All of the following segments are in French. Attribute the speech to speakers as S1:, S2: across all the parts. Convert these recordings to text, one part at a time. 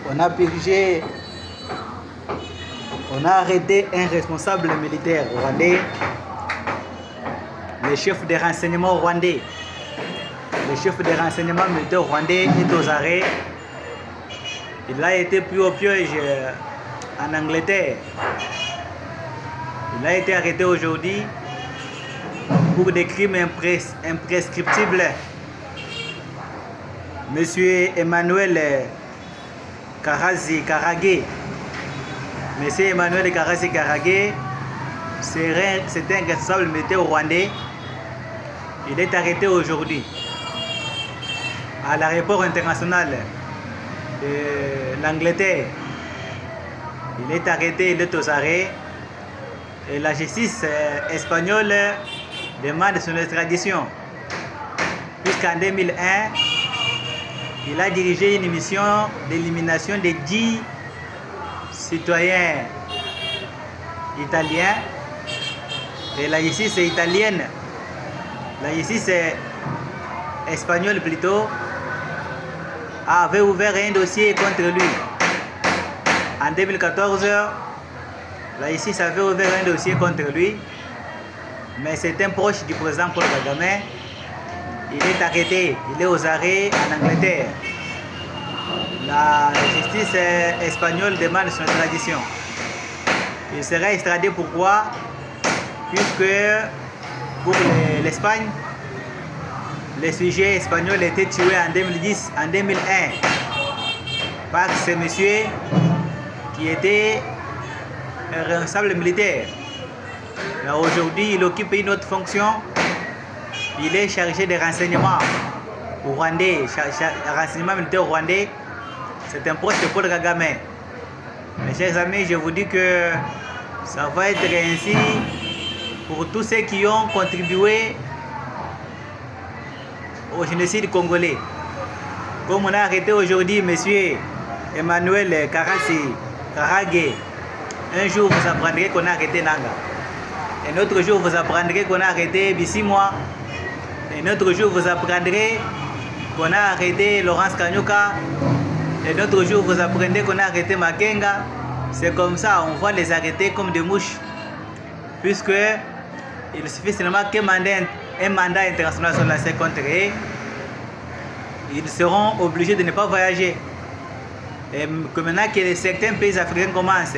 S1: on a purgé, on a arrêté un responsable militaire rwandais, le chef des renseignements rwandais. Le chef des renseignements militaires rwandais est aux arrêts. Il a été pris au piège en Angleterre. Il a été arrêté aujourd'hui pour des crimes imprescriptibles. Monsieur Emmanuel Karazi Karagé. Monsieur Emmanuel Karazi Karagé, c'est un responsable militaire rwandais. Il est arrêté aujourd'hui à l'aéroport international de l'Angleterre. Il est arrêté, il est aux arrêts. Et la justice espagnole demande son extradition. Puisqu'en 2001, il a dirigé une mission d'élimination de 10 citoyens italiens. Et la justice italienne, la justice espagnole plutôt, avait ouvert un dossier contre lui. En 2014, la justice avait ouvert un dossier contre lui, mais c'est un proche du président Paul Kagame. Il est arrêté, il est aux arrêts en Angleterre. La justice espagnole demande son extradition. Il sera extradé pourquoi? Puisque pour l'Espagne, les sujets espagnols étaient tués en 2010, en 2001 par ce monsieur qui était un responsable militaire. Aujourd'hui, il occupe une autre fonction. Il est chargé des renseignements rwandais, renseignements militaires rwandais. C'est un proche de Paul Kagame. Mes chers amis, je vous dis que ça va être ainsi pour tous ceux qui ont contribué au génocide congolais. Comme on a arrêté aujourd'hui M. Emmanuel Karagé, un jour vous apprendrez qu'on a arrêté Nanga. Un autre jour vous apprendrez qu'on a arrêté Bissimwa. Un autre jour vous apprendrez qu'on a arrêté Laurence Kanyuka. Un autre jour vous apprendrez qu'on a arrêté Makenga. C'est comme ça, on va les arrêter comme des mouches. Puisque il suffit seulement qu'un mandat international soit lancé contre eux, ils seront obligés de ne pas voyager. Et que maintenant que certains pays africains commencent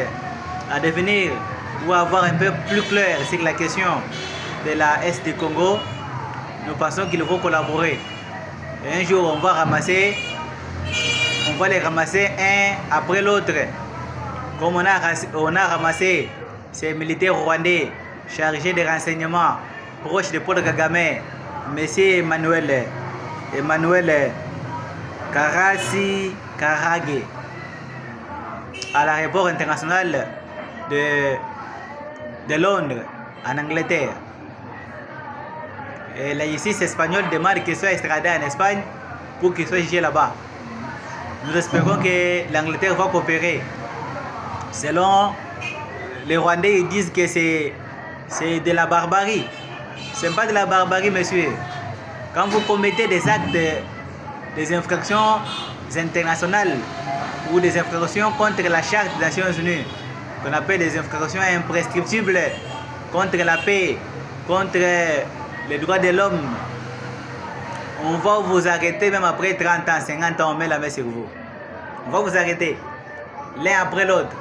S1: à devenir ou à avoir un peu plus clair sur la question de la Est du Congo, nous pensons qu'il faut collaborer. Et un jour, on va les ramasser un après l'autre. Comme on a ramassé ces militaires rwandais chargés de renseignements proche de Paul Kagame, M. Emmanuel Karazi Karagé, à l'aéroport international de Londres, en Angleterre. Et la justice espagnole demande qu'il soit extradé en Espagne pour qu'il soit jugé là-bas. Nous espérons que l'Angleterre va coopérer. Selon les Rwandais, ils disent que c'est de la barbarie. Ce n'est pas de la barbarie, monsieur. Quand vous commettez des actes, des infractions internationales ou des infractions contre la Charte des Nations Unies, qu'on appelle des infractions imprescriptibles contre la paix, contre les droits de l'homme, on va vous arrêter même après 30 ans, 50 ans, on met la main sur vous. On va vous arrêter, l'un après l'autre.